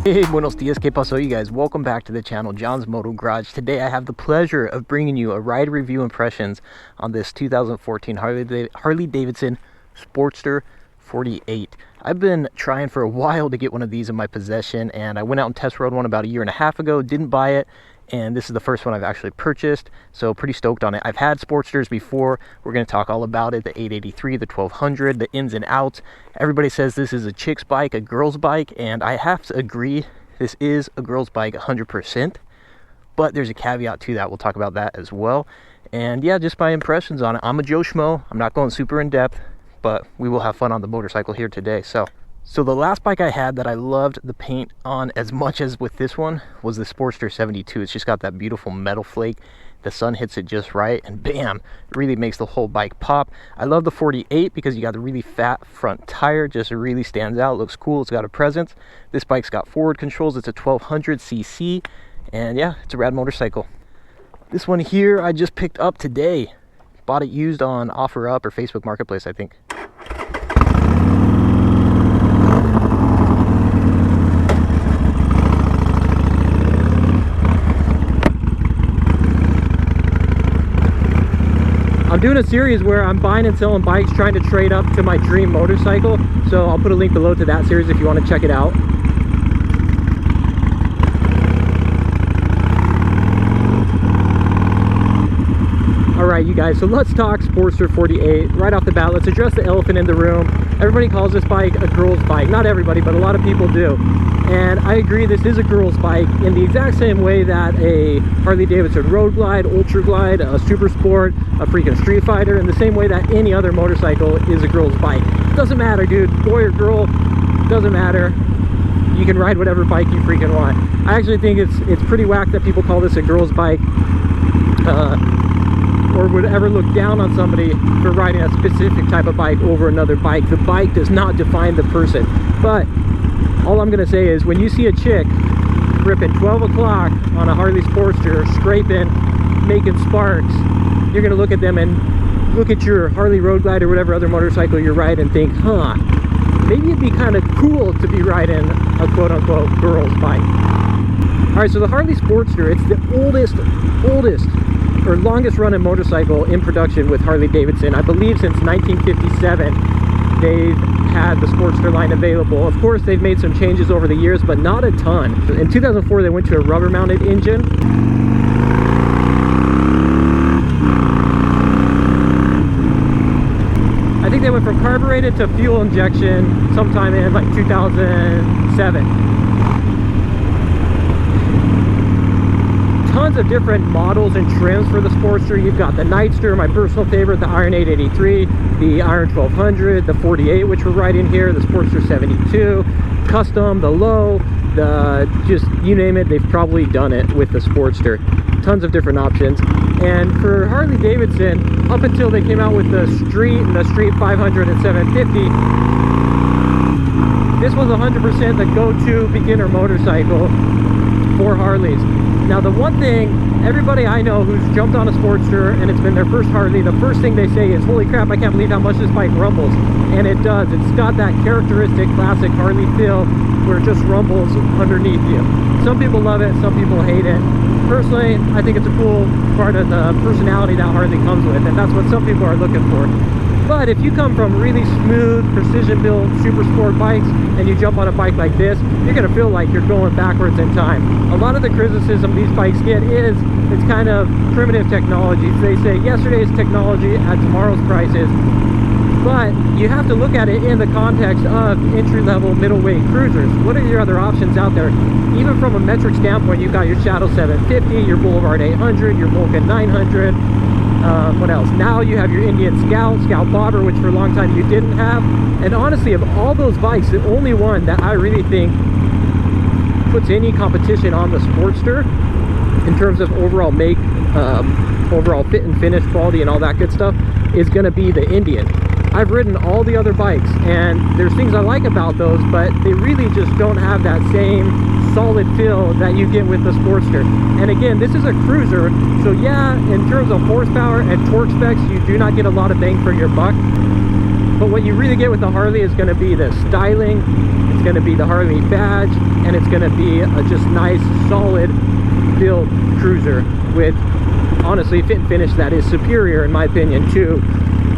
Hey, buenos dias, ¿qué pasó, you guys? Welcome back to the channel, John's Moto Garage. Today I have the pleasure of bringing you a ride review impressions on this 2014 Harley Davidson Sportster 48. I've been trying for a while to get one of these in my possession, and I went out and test rode one about a year and a half ago, didn't buy it, and this is the first one I've actually purchased, so pretty stoked on it. I've had Sportsters before. We're going to talk all about it, the 883, the 1200, the ins and outs. Everybody says this is a chick's bike, a girl's bike, and I have to agree, this is a girl's bike 100%, but there's a caveat to that. We'll talk about that as well. And yeah, just my impressions on it. I'm a Joe Schmo. I'm not going super in depth, but we will have fun on the motorcycle here today. So the last bike I had that I loved the paint on as much as with this one was the Sportster 72. It's just got that beautiful metal flake. The sun hits it just right, and bam, it really makes the whole bike pop. I love the 48 because you got the really fat front tire, just really stands out, looks cool, it's got a presence. This bike's got forward controls, it's a 1200cc, and yeah, it's a rad motorcycle. This one here I just picked up today. Bought it used on OfferUp or Facebook Marketplace, I think. I'm doing a series where I'm buying and selling bikes, trying to trade up to my dream motorcycle. So I'll put a link below to that series if you want to check it out. Alright, you guys, so let's talk Sportster 48. Right off the bat, let's address the elephant in the room. Everybody calls this bike a girl's bike. Not everybody, but a lot of people do. And I agree, this is a girl's bike in the exact same way that a Harley Davidson Road Glide, Ultra Glide, a Super Sport, a freaking Street Fighter, in the same way that any other motorcycle is a girl's bike. Doesn't matter, dude, boy or girl, doesn't matter. You can ride whatever bike you freaking want. I actually think it's pretty whack that people call this a girl's bike, or would ever look down on somebody for riding a specific type of bike over another bike. The bike does not define the person. But all I'm gonna say is, when you see a chick ripping 12 o'clock on a Harley Sportster, scraping, making sparks, you're gonna look at them and look at your Harley Road Glide or whatever other motorcycle you're riding and think, huh, maybe it'd be kind of cool to be riding a quote-unquote girl's bike. All right, so the Harley Sportster, it's the oldest or longest running motorcycle in production with Harley Davidson. I believe since 1957 they've had the Sportster line available. Of course, they've made some changes over the years, but not a ton. In 2004 they went to a rubber mounted engine. I think they went from carbureted to fuel injection sometime in like 2007. Tons of different models and trims for the Sportster. You've got the Nightster, my personal favorite, the Iron 883, the Iron 1200, the 48, which we're riding here, the Sportster 72, custom, the low, the just you name it, they've probably done it with the Sportster. Tons of different options. And for Harley Davidson, up until they came out with the Street and the Street 500 and 750, this was 100% the go-to beginner motorcycle for Harleys. Now, the one thing, everybody I know who's jumped on a Sportster and it's been their first Harley, the first thing they say is, holy crap, I can't believe how much this bike rumbles. And it does. It's got that characteristic classic Harley feel where it just rumbles underneath you. Some people love it, some people hate it. Personally, I think it's a cool part of the personality that Harley comes with, and that's what some people are looking for. But if you come from really smooth, precision-built, super sport bikes, and you jump on a bike like this, you're going to feel like you're going backwards in time. A lot of the criticism these bikes get is it's kind of primitive technology. They say yesterday's technology at tomorrow's prices, but you have to look at it in the context of entry-level, middleweight cruisers. What are your other options out there? Even from a metric standpoint, you've got your Shadow 750, your Boulevard 800, your Vulcan 900, what else? Now you have your Indian Scout Bobber, which for a long time you didn't have. And honestly, of all those bikes, the only one that I really think puts any competition on the Sportster in terms of overall make, overall fit and finish quality and all that good stuff is going to be the Indian. I've ridden all the other bikes, and there's things I like about those, but they really just don't have that same solid feel that you get with the Sportster. And again, this is a cruiser, so yeah, in terms of horsepower and torque specs, you do not get a lot of bang for your buck. But what you really get with the Harley is going to be the styling, it's going to be the Harley badge, and it's going to be a just nice, solid built cruiser with, honestly, fit and finish that is superior, in my opinion, to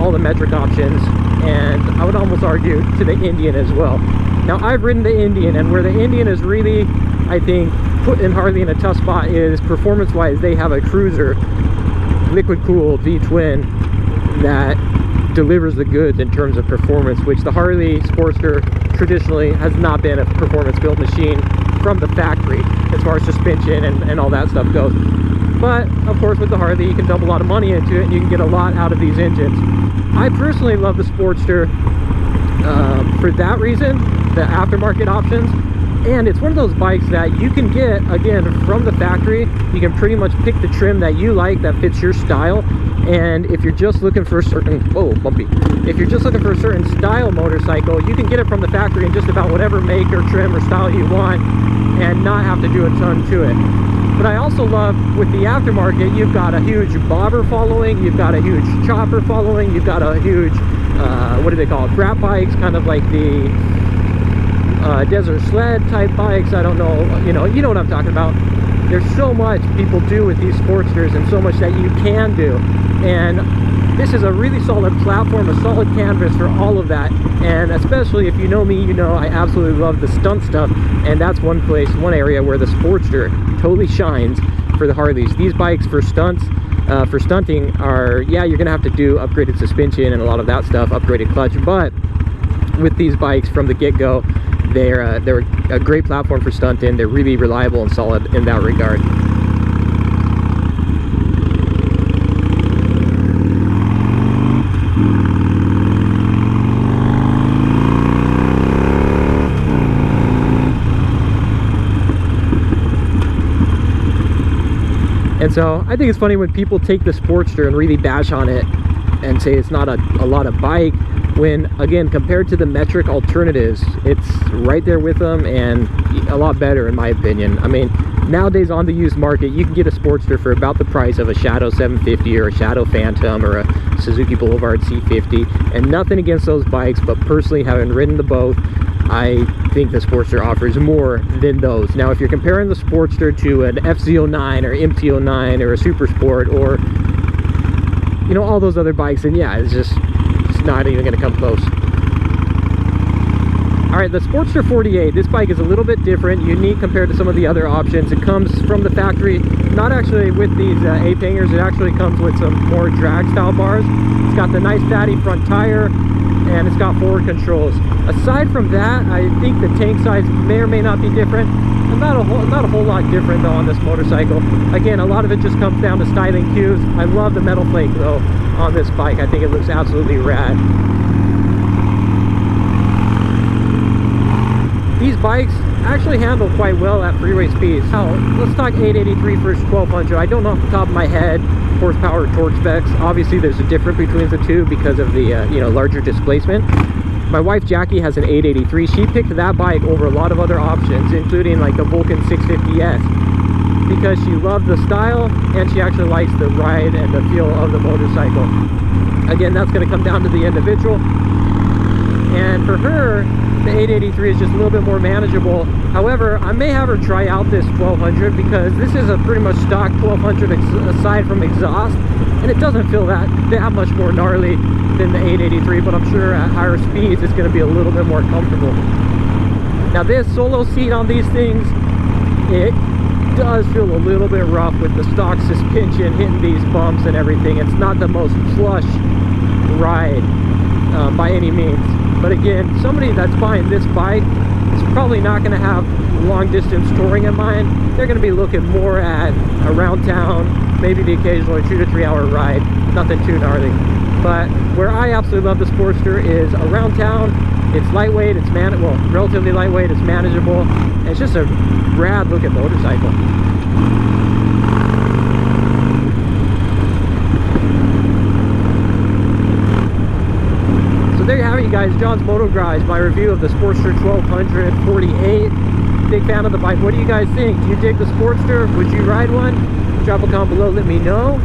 all the metric options, and I would almost argue to the Indian as well. Now, I've ridden the Indian, and where the Indian is really, I think, putting Harley in a tough spot is performance-wise. They have a cruiser, liquid-cooled V-twin that delivers the goods in terms of performance, which the Harley Sportster traditionally has not been a performance-built machine from the factory as far as suspension and all that stuff goes. But of course, with the Harley, you can dump a lot of money into it and you can get a lot out of these engines. I personally love the Sportster for that reason, the aftermarket options. And it's one of those bikes that you can get, again, from the factory. You can pretty much pick the trim that you like, that fits your style. And if you're just looking for a certain, whoa, bumpy. If you're just looking for a certain style motorcycle, you can get it from the factory in just about whatever make or trim or style you want and not have to do a ton to it. But I also love, with the aftermarket, you've got a huge bobber following, you've got a huge chopper following, you've got a huge, what do they call it, frat bikes, kind of like the desert sled type bikes. I don't know, you know what I'm talking about. There's so much people do with these Sportsters and so much that you can do, and this is a really solid platform, a solid canvas for all of that. And especially if you know me, you know I absolutely love the stunt stuff, and that's one place, one area where the Sportster totally shines for the Harleys. These bikes for stunts, for stunting are, yeah, you're gonna have to do upgraded suspension and a lot of that stuff, upgraded clutch, but with these bikes from the get-go, they're a great platform for stunting. They're really reliable and solid in that regard. And so I think it's funny when people take the Sportster and really bash on it and say it's not a lot of bike, when, again, compared to the metric alternatives, it's right there with them and a lot better, in my opinion. I mean, nowadays on the used market, you can get a Sportster for about the price of a Shadow 750 or a Shadow Phantom or a Suzuki Boulevard C50, and nothing against those bikes, but personally, having ridden the both, I think the Sportster offers more than those. Now, if you're comparing the Sportster to an FZ09 or MT09 or a Super Sport or, you know, all those other bikes, then yeah, it's just not even going to come close. All right, the Sportster 48, this bike is a little bit different, unique compared to some of the other options. It comes from the factory, not actually with these ape hangers, it actually comes with some more drag style bars. It's got the nice fatty front tire, and it's got forward controls. Aside from that, I think the tank size may or may not be different. Not a whole lot different though on this motorcycle. Again, a lot of it just comes down to styling cues. I love the metal flake though on this bike. I think it looks absolutely rad. These bikes actually handle quite well at freeway speeds. Now, let's talk 883 versus 1200. I don't know off the top of my head horsepower torque specs. Obviously, there's a difference between the two because of the you know, larger displacement. My wife Jackie has an 883. She picked that bike over a lot of other options, including like the Vulcan 650S, because she loved the style and she actually likes the ride and the feel of the motorcycle. Again, that's going to come down to the individual. And for her, the 883 is just a little bit more manageable. However, I may have her try out this 1200 because this is a pretty much stock 1200 aside from exhaust, and it doesn't feel that much more gnarly than the 883, but I'm sure at higher speeds it's going to be a little bit more comfortable. Now this solo seat on these things, it does feel a little bit rough with the stock suspension hitting these bumps and everything. It's not the most plush ride by any means. But again, somebody that's buying this bike is probably not going to have long distance touring in mind. They're going to be looking more at around town, maybe the occasional 2 to 3 hour ride, nothing too gnarly. But where I absolutely love the Sportster is around town. It's lightweight, it's relatively lightweight, it's manageable, and it's just a rad looking motorcycle. So there you have it, you guys. John's Moto Garage, my review of the Sportster 1248. Big fan of the bike. What do you guys think? Do you dig the Sportster? Would you ride one? Drop a comment below, let me know.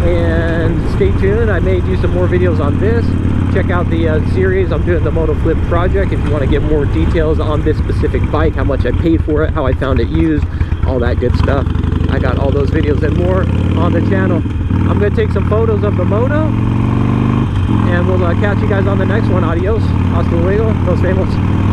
And stay tuned, I may do some more videos on this. Check out the series. I'm doing the Moto Flip project if you want to get more details on this specific bike, how much I paid for it, how I found it used, all that good stuff. I got all those videos and more on the channel. I'm going to take some photos of the moto, and we'll catch you guys on the next one. Adios, hasta luego, nos vemos.